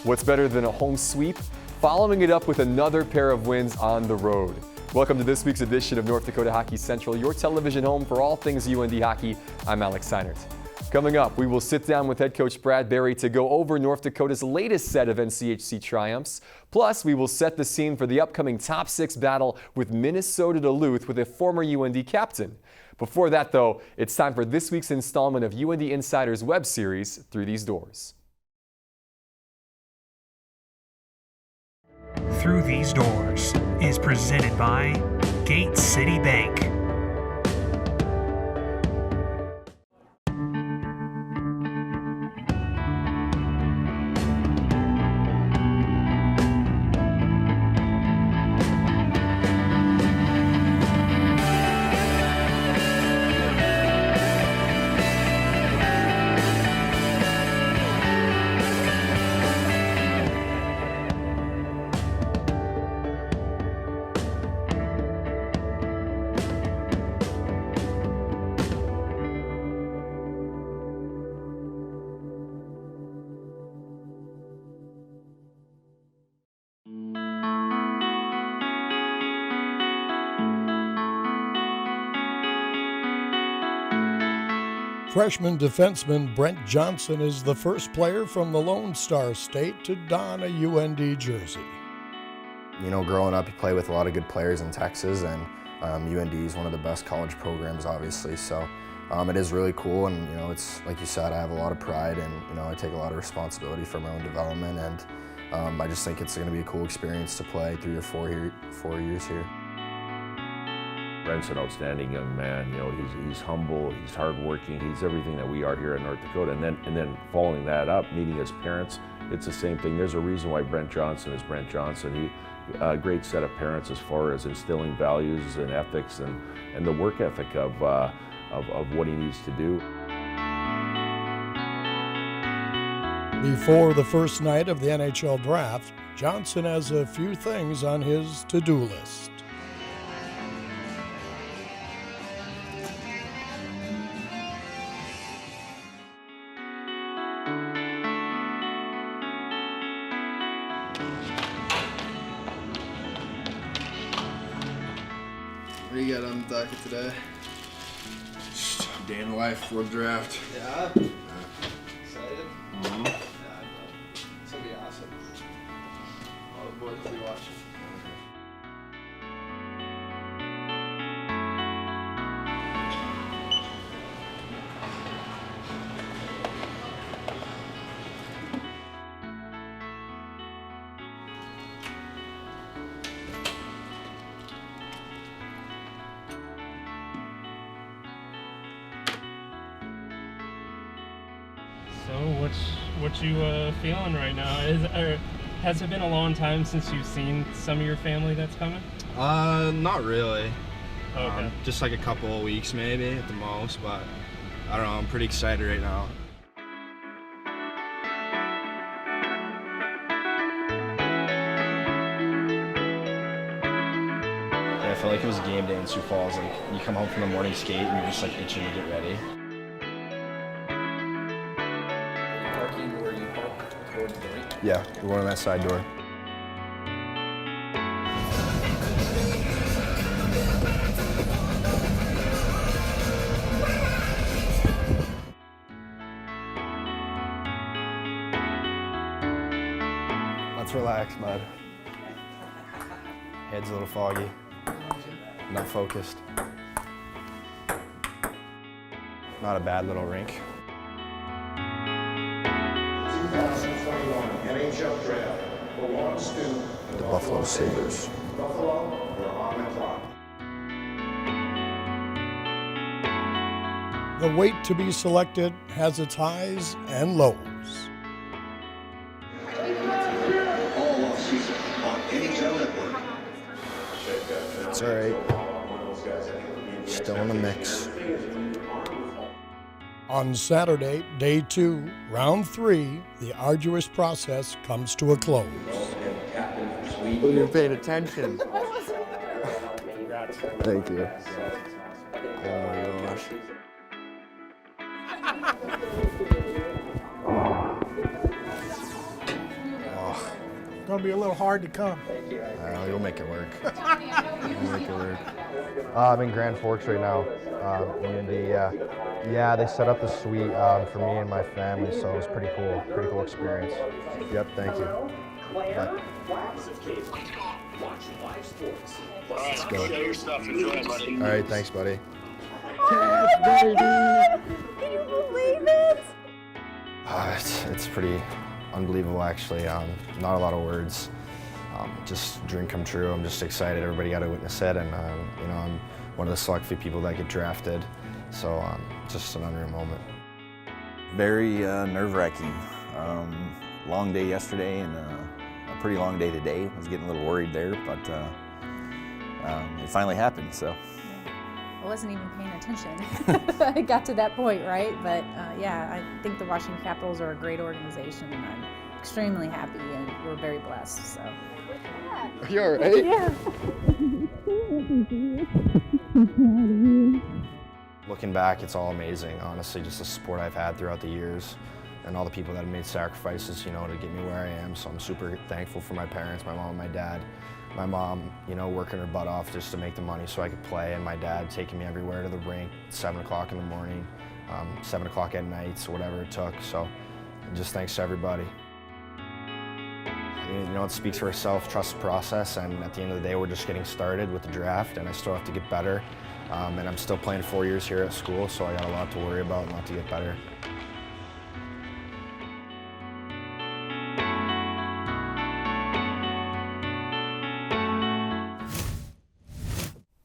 What's better than a home sweep? Following it up with another pair of wins on the road. Welcome to this week's edition of North Dakota Hockey Central, your television home for all things UND hockey. I'm Alex Heinert. Coming up, we will sit down with head coach Brad Berry to go over North Dakota's latest set of NCHC triumphs. Plus, we will set the scene for the upcoming top 6 battle with Minnesota Duluth with a former UND captain. Before that, though, it's time for this week's installment of UND Insider's web series, Through These Doors. Through These Doors is presented by Gate City Bank. Freshman defenseman Brent Johnson is the first player from the Lone Star State to don a UND jersey. You know, growing up, you play with a lot of good players in Texas, and UND is one of the best college programs, obviously. So it is really cool, and you know, it's like you said, I have a lot of pride, and you know, I take a lot of responsibility for my own development, and I just think it's going to be a cool experience to play 3 or 4 years here. Brent's an outstanding young man. You know, he's humble, he's hardworking, he's everything that we are here in North Dakota. And then following that up, meeting his parents, it's the same thing. There's a reason why Brent Johnson is Brent Johnson. He a great set of parents as far as instilling values and ethics and the work ethic of what he needs to do. Before the first night of the NHL draft, Johnson has a few things on his to-do list. What do you got on the docket today? Just a day in the life before the draft. Yeah? Excited? Yeah, I know. It's gonna be awesome. All the boys will be watching. So what you feeling right now? Has it been a long time since you've seen some of your family that's coming? Not really. Okay. Just like a couple of weeks maybe at the most, but I don't know, I'm pretty excited right now. I felt like it was game day in Sioux Falls. Like, you come home from the morning skate and you're just like itching to get ready. Yeah, we're going on that side door. Let's relax, bud. Head's a little foggy. Not focused. Not a bad little rink. 2021 NHL draft belongs to The Buffalo Sabres. Buffalo. We're on the clock. The wait to be selected has its highs and lows. All off season on NHL Network. It's all right. Still in the mix. On Saturday, day 2, round 3, the arduous process comes to a close. You're paying attention. Thank you. Oh my gosh. going to be a little hard to come. You'll make it work. You'll make it work. I'm in Grand Forks right now, UND, yeah, they set up the suite for me and my family, so it was pretty cool experience. Yep, thank you. Bye. Let's go. Show your stuff. Enjoy it, buddy. All right, thanks, buddy. Yes, baby! Can you believe it? It's pretty unbelievable, actually. Not a lot of words. Just dream come true. I'm just excited. Everybody got to witness it, and I'm one of the select few people that get drafted. So just an unreal moment. Very nerve-wracking. Long day yesterday and a pretty long day today. I was getting a little worried there, but it finally happened. So. I wasn't even paying attention. I got to that point, right? But yeah, I think the Washington Capitals are a great organization, and I'm extremely happy, and we're very blessed. So. Are you all right? Yeah. Looking back, it's all amazing. Honestly, just the support I've had throughout the years, and all the people that have made sacrifices, to get me where I am. So I'm super thankful for my parents, my mom and my dad. My mom, working her butt off just to make the money so I could play, and my dad taking me everywhere to the rink, 7 o'clock in the morning, 7 o'clock at night, so whatever it took. So just thanks to everybody. It speaks for itself, trust the process, and at the end of the day, we're just getting started with the draft, and I still have to get better. And I'm still playing 4 years here at school, so I got a lot to worry about and a lot to get better.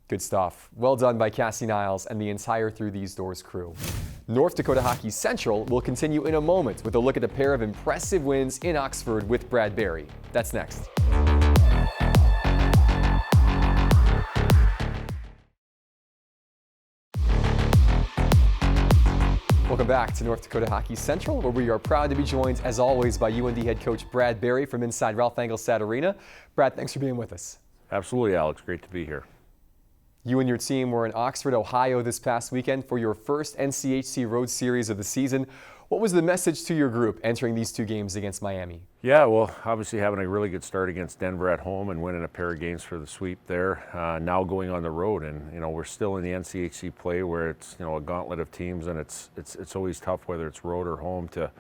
Good stuff. Well done by Cassie Niles and the entire Through These Doors crew. North Dakota Hockey Central will continue in a moment with a look at a pair of impressive wins in Oxford with Brad Berry. That's next. Welcome back to North Dakota Hockey Central, where we are proud to be joined, as always, by UND head coach Brad Berry from inside Ralph Engelstad Arena. Brad, thanks for being with us. Absolutely, Alex. Great to be here. You and your team were in Oxford, Ohio this past weekend for your first NCHC Road Series of the season. What was the message to your group entering these two games against Miami? Yeah, well, obviously having a really good start against Denver at home and winning a pair of games for the sweep there. Now going on the road, and we're still in the NCHC play where it's a gauntlet of teams, and it's always tough whether it's road or home to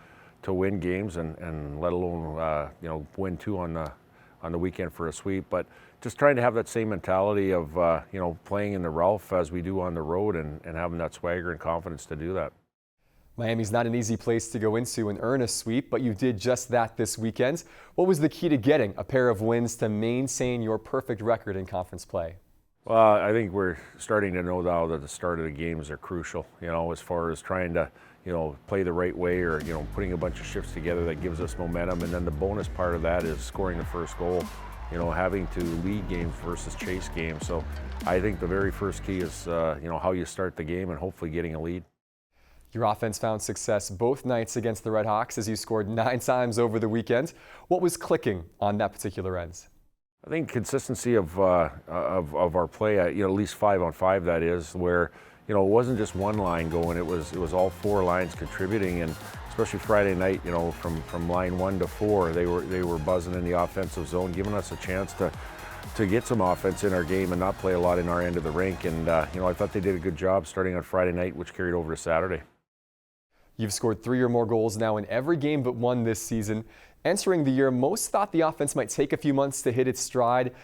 win games, and let alone win two on the weekend for a sweep. But just trying to have that same mentality of playing in the Ralph as we do on the road, and having that swagger and confidence to do that. Miami's not an easy place to go into and earn a sweep, but you did just that this weekend. What was the key to getting a pair of wins to maintain your perfect record in conference play? Well, I think we're starting to know now that the start of the games are crucial, as far as trying to play the right way, or putting a bunch of shifts together that gives us momentum. And then the bonus part of that is scoring the first goal, having to lead games versus chase games. So I think the very first key is how you start the game and hopefully getting a lead. Your offense found success both nights against the Red Hawks as you scored 9 times over the weekend. What was clicking on that particular end? I think consistency of our play, at least 5-on-5, that is, where it wasn't just one line going. It was all 4 lines contributing, and especially Friday night, from line 1 to 4, they were buzzing in the offensive zone, giving us a chance to get some offense in our game and not play a lot in our end of the rink. And I thought they did a good job starting on Friday night, which carried over to Saturday. You've scored 3 or more goals now in every game but one this season. Entering the year, most thought the offense might take a few months to hit its stride.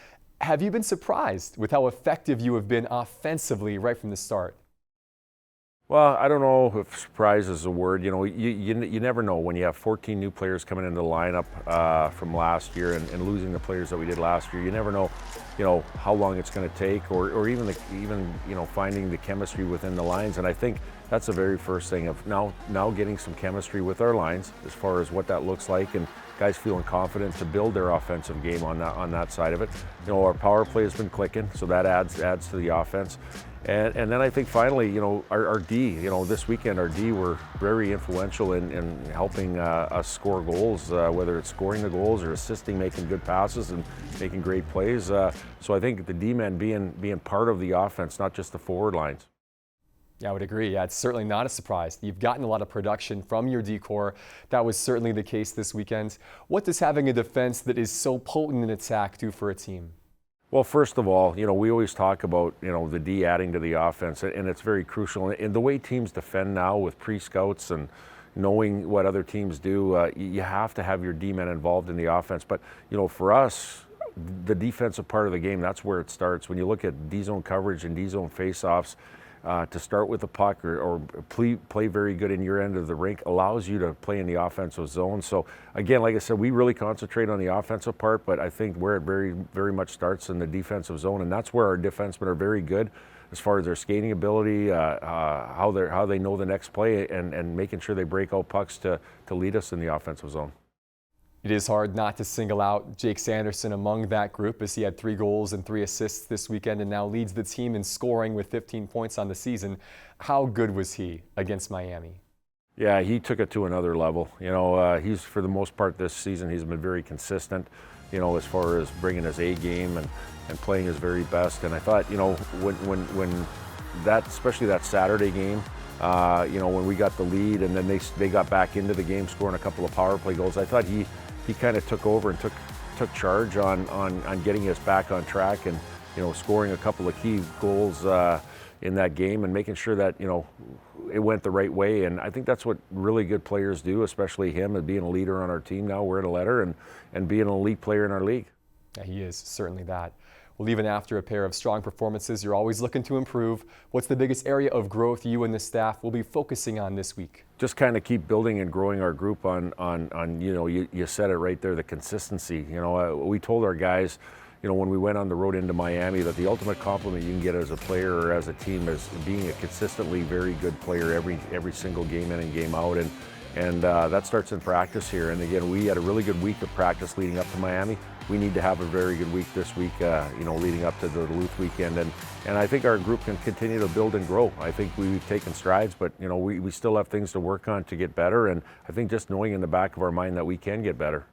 Have you been surprised with how effective you have been offensively right from the start? Well, I don't know if surprise is a word. You never know when you have 14 new players coming into the lineup from last year, and losing the players that we did last year. You never know, how long it's going to take, or even finding the chemistry within the lines. And I think that's the very first thing of now getting some chemistry with our lines as far as what that looks like, and guys feeling confident to build their offensive game on that side of it. Our power play has been clicking, so that adds to the offense. And then I think finally, our D, this weekend our D were very influential in helping us score goals, whether it's scoring the goals or assisting, making good passes and making great plays. So I think the D-men being part of the offense, not just the forward lines. Yeah, I would agree. Yeah, it's certainly not a surprise. You've gotten a lot of production from your D-core. That was certainly the case this weekend. What does having a defense that is so potent in attack do for a team? Well, first of all, we always talk about, the D adding to the offense, and it's very crucial. And the way teams defend now with pre-scouts and knowing what other teams do, you have to have your D-men involved in the offense. But, for us, the defensive part of the game, that's where it starts. When you look at D-zone coverage and D-zone face-offs, to start with the puck or play very good in your end of the rink allows you to play in the offensive zone. So again, like I said, we really concentrate on the offensive part, but I think where it very, very much starts in the defensive zone, and that's where our defensemen are very good as far as their skating ability, how they know the next play, and making sure they break out pucks to lead us in the offensive zone. It is hard not to single out Jake Sanderson among that group, as he had 3 goals and 3 assists this weekend and now leads the team in scoring with 15 points on the season. How good was he against Miami? Yeah, he took it to another level. He's, for the most part this season, he's been very consistent, as far as bringing his A game and playing his very best. And I thought, when that, especially that Saturday game, when we got the lead and then they got back into the game, scoring a couple of power play goals, I thought he kind of took over and took charge on getting us back on track and, scoring a couple of key goals in that game and making sure that, it went the right way. And I think that's what really good players do, especially him, and being a leader on our team now, wearing a letter, and being an elite player in our league. Yeah, he is certainly that. Well, even after a pair of strong performances, you're always looking to improve. What's the biggest area of growth you and the staff will be focusing on this week? Just kind of keep building and growing our group on you said it right there, the consistency. We told our guys, when we went on the road into Miami, that the ultimate compliment you can get as a player or as a team is being a consistently very good player every single game in and game out. And that starts in practice here. And again, we had a really good week of practice leading up to Miami. We need to have a very good week this week, leading up to the Duluth weekend. And I think our group can continue to build and grow. I think we've taken strides, but we still have things to work on to get better. And I think just knowing in the back of our mind that we can get better.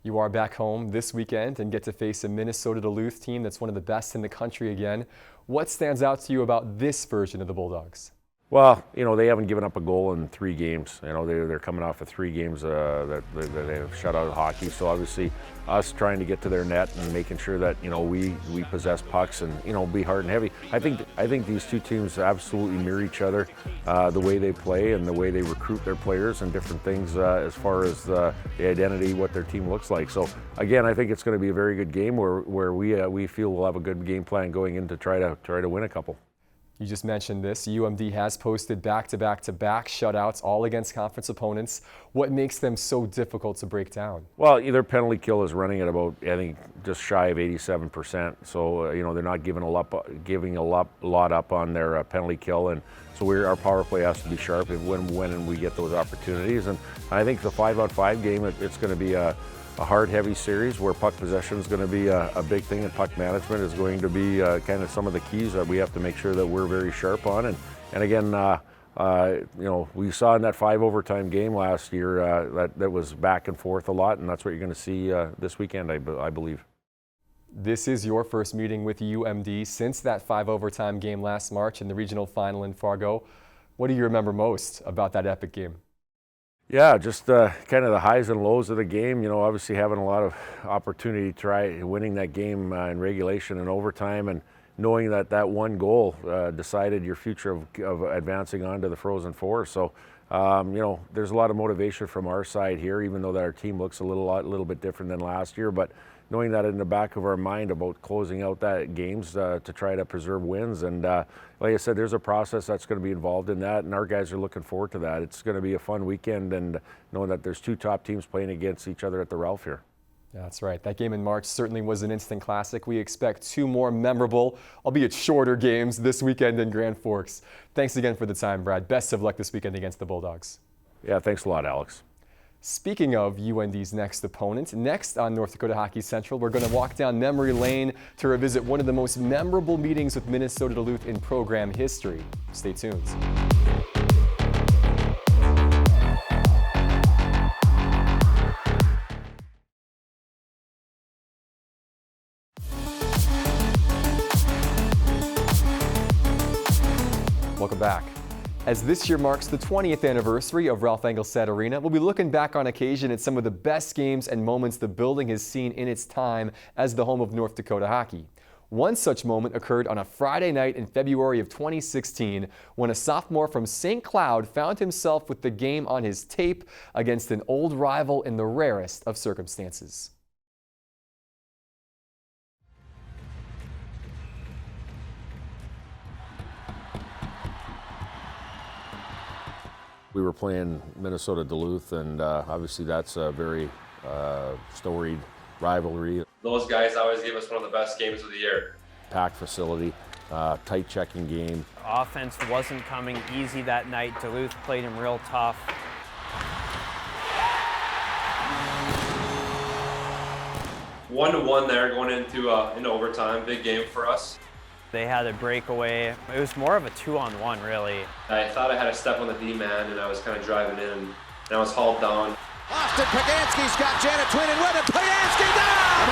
You are back home this weekend and get to face a Minnesota Duluth team that's one of the best in the country again. What stands out to you about this version of the Bulldogs? Well, they haven't given up a goal in 3 games. They're coming off of 3 games that they have shut out of hockey. So obviously, us trying to get to their net and making sure that we possess pucks and be hard and heavy. I think these two teams absolutely mirror each other, the way they play and the way they recruit their players and different things as far as the identity, what their team looks like. So again, I think it's going to be a very good game where we feel we'll have a good game plan going in to try to win a couple. You just mentioned this. UMD has posted back-to-back-to-back shutouts, all against conference opponents. What makes them so difficult to break down? Well, their penalty kill is running at about, I think, just shy of 87%. So, they're not giving a lot up on their penalty kill. And so our power play has to be sharp when we get those opportunities. And I think the 5-on-5 game, it's going to be a hard, heavy series where puck possession is going to be a big thing, and puck management is going to be kind of some of the keys that we have to make sure that we're very sharp on. And again, we saw in that 5 overtime game last year that was back and forth a lot, and that's what you're going to see this weekend, I believe. This is your first meeting with UMD since that 5 overtime game last March in the regional final in Fargo. What do you remember most about that epic game? Yeah, just kind of the highs and lows of the game. Obviously having a lot of opportunity to try winning that game in regulation and overtime, and knowing that one goal decided your future of advancing on to the Frozen Four. So, there's a lot of motivation from our side here, even though that our team looks a little bit different than last year. But knowing that in the back of our mind about closing out that games to try to preserve wins. And like I said, there's a process that's going to be involved in that, and our guys are looking forward to that. It's going to be a fun weekend, and knowing that there's 2 top teams playing against each other at the Ralph here. Yeah, that's right. That game in March certainly was an instant classic. We expect 2 more memorable, albeit shorter games this weekend in Grand Forks. Thanks again for the time, Brad. Best of luck this weekend against the Bulldogs. Yeah, thanks a lot, Alex. Speaking of UND's next opponent, next on North Dakota Hockey Central, we're going to walk down memory lane to revisit one of the most memorable meetings with Minnesota Duluth in program history. Stay tuned. Welcome back. As this year marks the 20th anniversary of Ralph Engelstad Arena, we'll be looking back on occasion at some of the best games and moments the building has seen in its time as the home of North Dakota hockey. One such moment occurred on a Friday night in February of 2016 when a sophomore from St. Cloud found himself with the game on his tape against an old rival in the rarest of circumstances. We were playing Minnesota Duluth, and obviously that's a very storied rivalry. Those guys always give us one of the best games of the year. Packed facility, tight checking game. Offense wasn't coming easy that night. Duluth played him real tough. 1-1 there going into overtime. Big game for us. They had a breakaway. It was more of a 2-on-1, really. I thought I had a step on the D-man, and I was kind of driving in, and I was hauled down. Austin Poganski's got Janet twinning with him. Poganski down!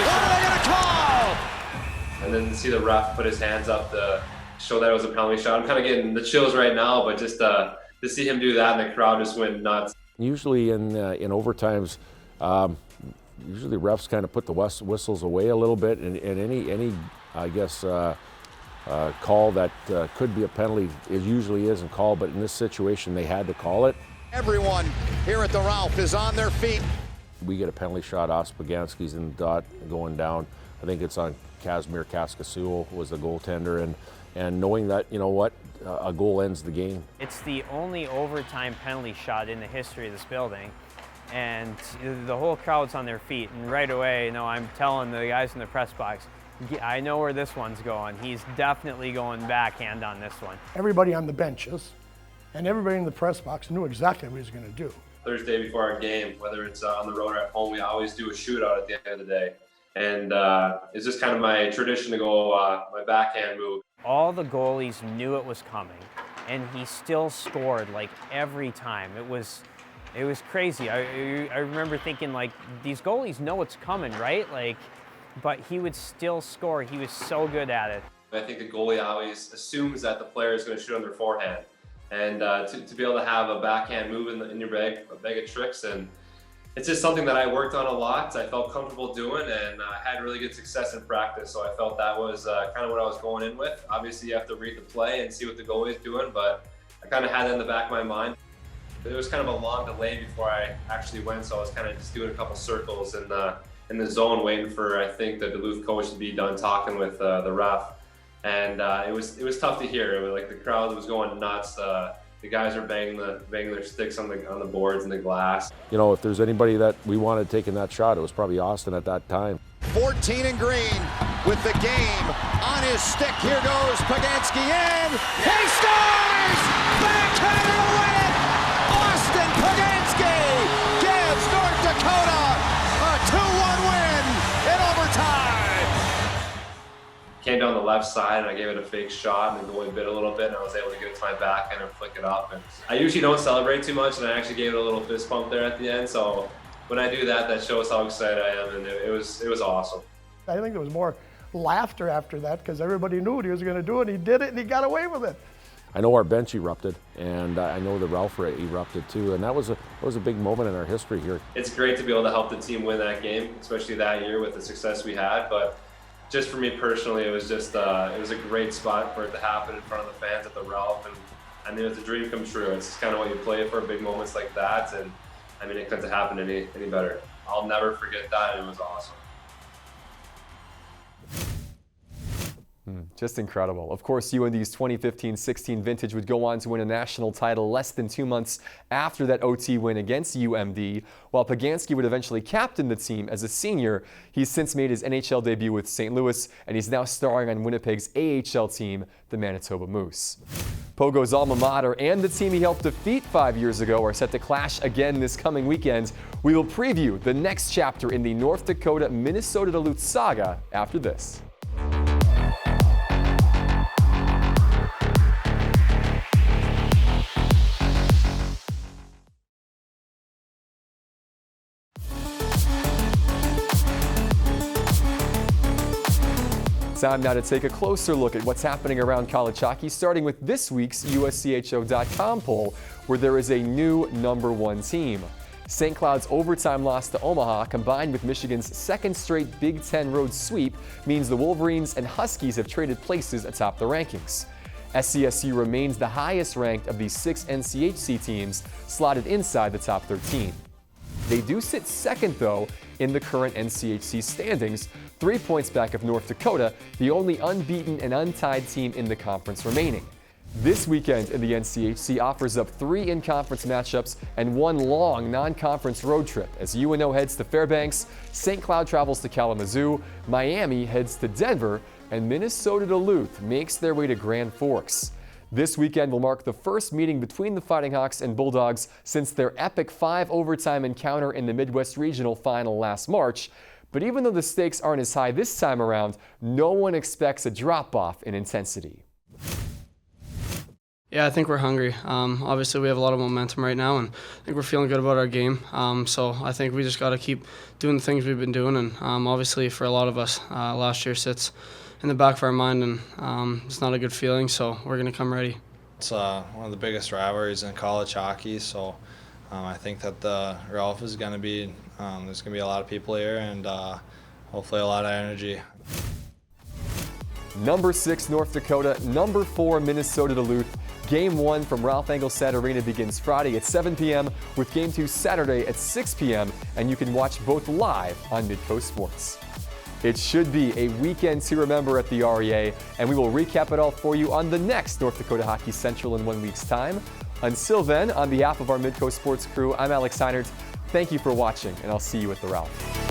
What are they going to call? And then see the ref put his hands up to show that it was a penalty shot. I'm kind of getting the chills right now, but just to see him do that and the crowd just went nuts. Usually in overtimes, usually refs kind of put the whistles away a little bit, and any I guess call that could be a penalty usually isn't called, but in this situation they had to call it. Everyone here at the Ralph is on their feet. We get a penalty shot off Poganski's in the dot going down. I think it's on Kazimir Kaskasuo was the goaltender, and knowing that, you know what, a goal ends the game. It's the only overtime penalty shot in the history of this building, and the whole crowd's on their feet, and right away, you know, I'm telling the guys in the press box, I know where this one's going. He's definitely going backhand on this one. Everybody on the benches and everybody in the press box knew exactly what he was going to do. Thursday before our game, whether it's on the road or at home, we always do a shootout at the end of the day. And it's just kind of my tradition to go my backhand move. All the goalies knew it was coming, and he still scored like every time. It was crazy. I remember thinking, like, these goalies know it's coming, right? Like, but he would still score. He was so good at it. I think the goalie always assumes that the player is going to shoot on their forehand. And to be able to have a backhand move in your bag, a bag of tricks, and it's just something that I worked on a lot. I felt comfortable doing, and I had really good success in practice. So I felt that was kind of what I was going in with. Obviously, you have to read the play and see what the goalie is doing, but I kind of had that in the back of my mind. There was kind of a long delay before I actually went, so I was kind of just doing a couple circles in the zone, waiting for, I think, the Duluth coach to be done talking with the ref. And it was tough to hear. It was like the crowd was going nuts. The guys are banging their sticks on the boards and the glass. You know, if there's anybody that we wanted taking that shot, it was probably Austin at that time. 14 in green with the game on his stick. Here goes Poganski in. He scores! Backhander to win it! Austin Poganski gives North Dakota a 2-1 win in overtime. Came down the left side and I gave it a fake shot, and the goalie bit a little bit, and I was able to get it to my backhand and flick it up. And I usually don't celebrate too much, and I actually gave it a little fist bump there at the end. So when I do that, that shows how excited I am, and it was awesome. I think there was more laughter after that because everybody knew what he was going to do, and he did it, and he got away with it. I know our bench erupted, and I know the Ralph erupted too, and that was a big moment in our history here. It's great to be able to help the team win that game, especially that year with the success we had. But just for me personally, it was just it was a great spot for it to happen in front of the fans at the Ralph, and I mean, it's a dream come true. It's just kind of what you play for, big moments like that, and I mean, it couldn't have happened any better. I'll never forget that. It was awesome. Just incredible. Of course, UND's 2015-16 vintage would go on to win a national title less than 2 months after that OT win against UMD. While Poganski would eventually captain the team as a senior, he's since made his NHL debut with St. Louis, and he's now starring on Winnipeg's AHL team, the Manitoba Moose. Pogo's alma mater and the team he helped defeat 5 years ago are set to clash again this coming weekend. We will preview the next chapter in the North Dakota-Minnesota Duluth saga after this. Time now to take a closer look at what's happening around college hockey, starting with this week's USCHO.com poll, where there is a new #1 team. St. Cloud's overtime loss to Omaha, combined with Michigan's second straight Big Ten road sweep, means the Wolverines and Huskies have traded places atop the rankings. SCSU remains the highest ranked of these 6 NCHC teams, slotted inside the top 13. They do sit second, though, in the current NCHC standings, 3 points back of North Dakota, the only unbeaten and untied team in the conference remaining. This weekend in the NCHC offers up 3 in-conference matchups and 1 long non-conference road trip as UNO heads to Fairbanks, St. Cloud travels to Kalamazoo, Miami heads to Denver, and Minnesota Duluth makes their way to Grand Forks. This weekend will mark the first meeting between the Fighting Hawks and Bulldogs since their epic 5-overtime encounter in the Midwest Regional Final last March. But even though the stakes aren't as high this time around, no one expects a drop-off in intensity. Yeah, I think we're hungry. Obviously, we have a lot of momentum right now, and I think we're feeling good about our game. So I think we just got to keep doing the things we've been doing. And obviously, for a lot of us, last year sits in the back of our mind, and it's not a good feeling. So we're going to come ready. It's one of the biggest rivalries in college hockey. So I think that the Ralph is going to be there's going to be a lot of people here, and hopefully a lot of energy. #6 North Dakota, #4 Minnesota Duluth. Game 1 from Ralph Engelstad Arena begins Friday at 7 p.m. with Game 2 Saturday at 6 p.m. and you can watch both live on Midco Sports. It should be a weekend to remember at the REA, and we will recap it all for you on the next North Dakota Hockey Central in 1 week's time. Until then, on behalf of our Midco Sports crew, I'm Alex Heinert. Thank you for watching, and I'll see you at the Ralph.